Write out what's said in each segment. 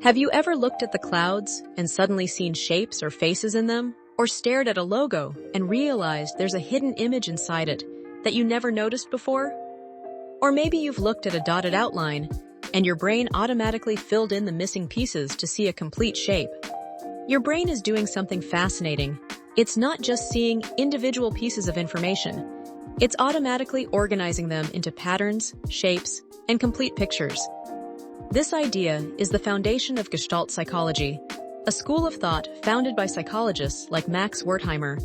Have you ever looked at the clouds and suddenly seen shapes or faces in them? Or stared at a logo and realized there's a hidden image inside it that you never noticed before? Or maybe you've looked at a dotted outline and your brain automatically filled in the missing pieces to see a complete shape. Your brain is doing something fascinating. It's not just seeing individual pieces of information. It's automatically organizing them into patterns, shapes, and complete pictures. This idea is the foundation of Gestalt psychology, a school of thought founded by psychologists like Max Wertheimer.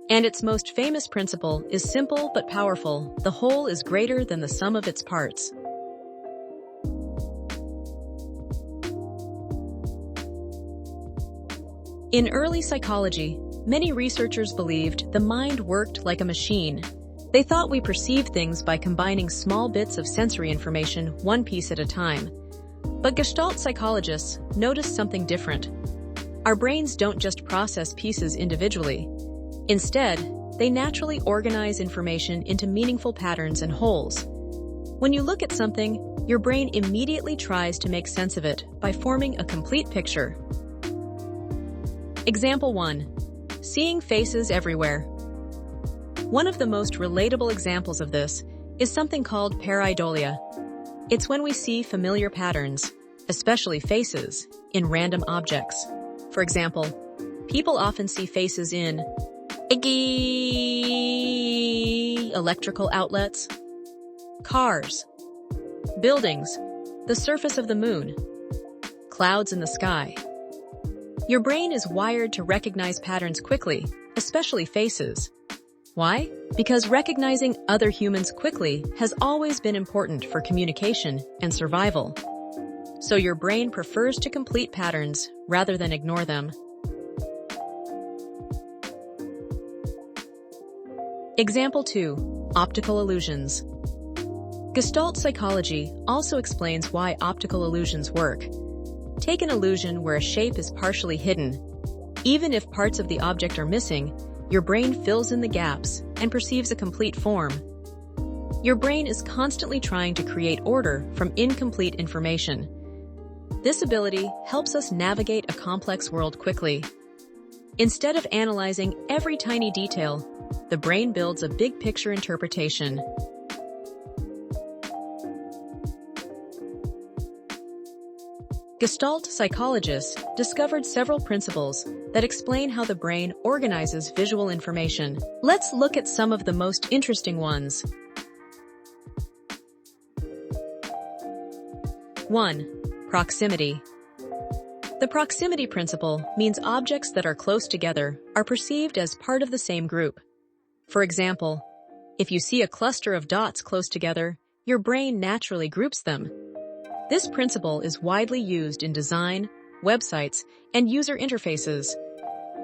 And its most famous principle is simple but powerful: the whole is greater than the sum of its parts. In early psychology, many researchers believed the mind worked like a machine. They thought we perceived things by combining small bits of sensory information one piece at a time. But Gestalt psychologists noticed something different. Our brains don't just process pieces individually. Instead, they naturally organize information into meaningful patterns and wholes. When you look at something, your brain immediately tries to make sense of it by forming a complete picture. Example 1. Seeing faces everywhere. One of the most relatable examples of this is something called pareidolia. It's when we see familiar patterns, especially faces, in random objects. For example, people often see faces in electrical outlets, cars, buildings, the surface of the moon, clouds in the sky. Your brain is wired to recognize patterns quickly, especially faces. Why? Because recognizing other humans quickly has always been important for communication and survival. So your brain prefers to complete patterns rather than ignore them. Example 2. Optical illusions. Gestalt psychology also explains why optical illusions work. Take an illusion where a shape is partially hidden. Even if parts of the object are missing, your brain fills in the gaps and perceives a complete form. Your brain is constantly trying to create order from incomplete information. This ability helps us navigate a complex world quickly. Instead of analyzing every tiny detail, the brain builds a big picture interpretation. Gestalt psychologists discovered several principles that explain how the brain organizes visual information. Let's look at some of the most interesting ones. 1. Proximity. The proximity principle means objects that are close together are perceived as part of the same group. For example, if you see a cluster of dots close together, your brain naturally groups them. This principle is widely used in design, websites, and user interfaces.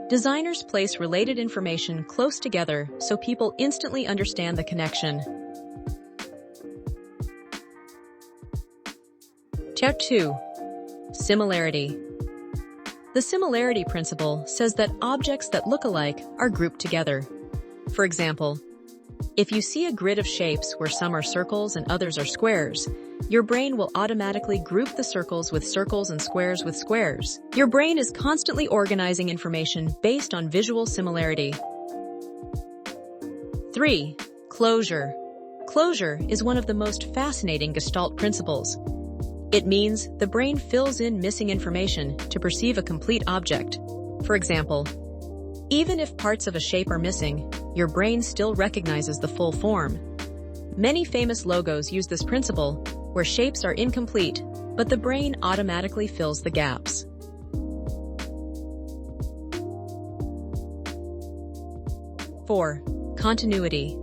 Designers place related information close together so people instantly understand the connection. Step 2. Similarity. The similarity principle says that objects that look alike are grouped together. For example, if you see a grid of shapes where some are circles and others are squares, your brain will automatically group the circles with circles and squares with squares. Your brain is constantly organizing information based on visual similarity. 3. Closure. Closure is one of the most fascinating Gestalt principles. It means the brain fills in missing information to perceive a complete object. For example, even if parts of a shape are missing, your brain still recognizes the full form. Many famous logos use this principle, where shapes are incomplete, but the brain automatically fills the gaps. 4. Continuity.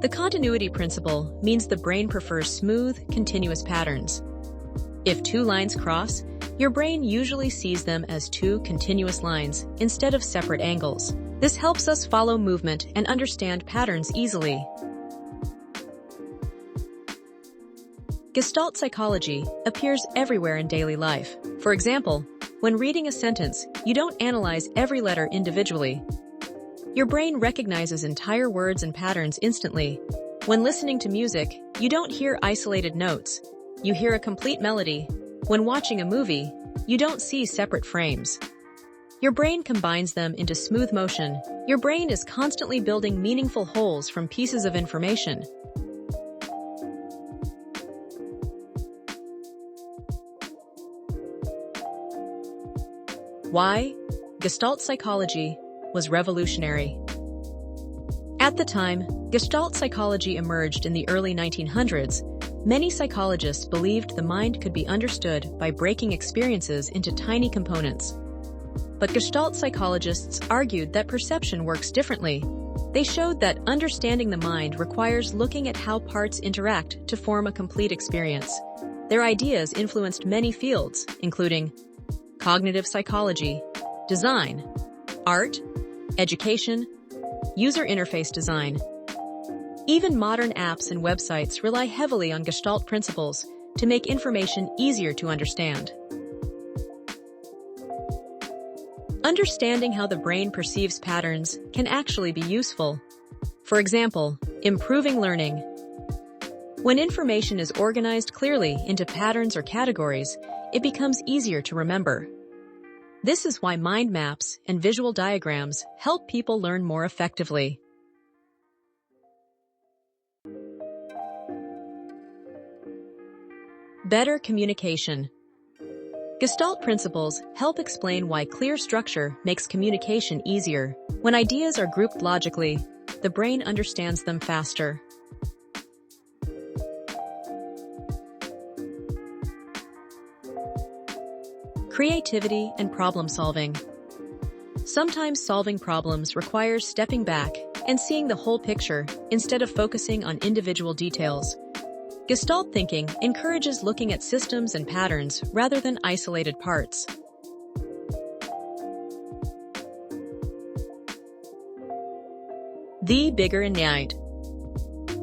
The continuity principle means the brain prefers smooth, continuous patterns. If two lines cross, your brain usually sees them as two continuous lines instead of separate angles. This helps us follow movement and understand patterns easily. Gestalt psychology appears everywhere in daily life. For example, when reading a sentence, you don't analyze every letter individually. Your brain recognizes entire words and patterns instantly. When listening to music, you don't hear isolated notes. You hear a complete melody. When watching a movie, you don't see separate frames. Your brain combines them into smooth motion. Your brain is constantly building meaningful wholes from pieces of information. Why? Gestalt psychology was revolutionary. At the time, Gestalt psychology emerged in the early 1900s. Many psychologists believed the mind could be understood by breaking experiences into tiny components. But Gestalt psychologists argued that perception works differently. They showed that understanding the mind requires looking at how parts interact to form a complete experience. Their ideas influenced many fields, including cognitive psychology, design, art, education, user interface design. Even modern apps and websites rely heavily on Gestalt principles to make information easier to understand. Understanding how the brain perceives patterns can actually be useful. For example, improving learning. When information is organized clearly into patterns or categories, it becomes easier to remember. This is why mind maps and visual diagrams help people learn more effectively. Better communication. Gestalt principles help explain why clear structure makes communication easier. When ideas are grouped logically, the brain understands them faster. Creativity and problem solving. Sometimes solving problems requires stepping back and seeing the whole picture instead of focusing on individual details. Gestalt thinking encourages looking at systems and patterns rather than isolated parts. The bigger night.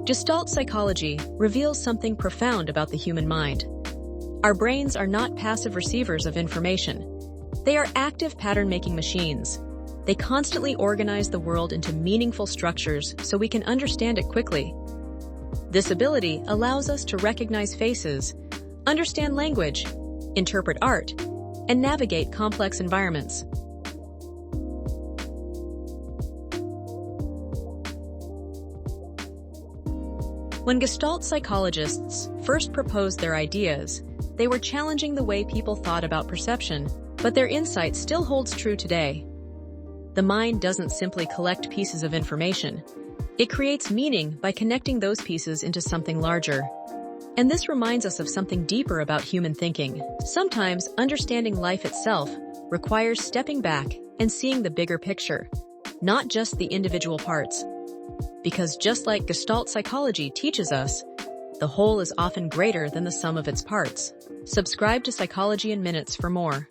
Gestalt psychology reveals something profound about the human mind. Our brains are not passive receivers of information. They are active pattern-making machines. They constantly organize the world into meaningful structures so we can understand it quickly. This ability allows us to recognize faces, understand language, interpret art, and navigate complex environments. When Gestalt psychologists first proposed their ideas, they were challenging the way people thought about perception, but their insight still holds true today. The mind doesn't simply collect pieces of information. It creates meaning by connecting those pieces into something larger. And this reminds us of something deeper about human thinking. Sometimes understanding life itself requires stepping back and seeing the bigger picture, not just the individual parts. Because just like Gestalt psychology teaches us, the whole is often greater than the sum of its parts. Subscribe to Psychology in Minutes for more.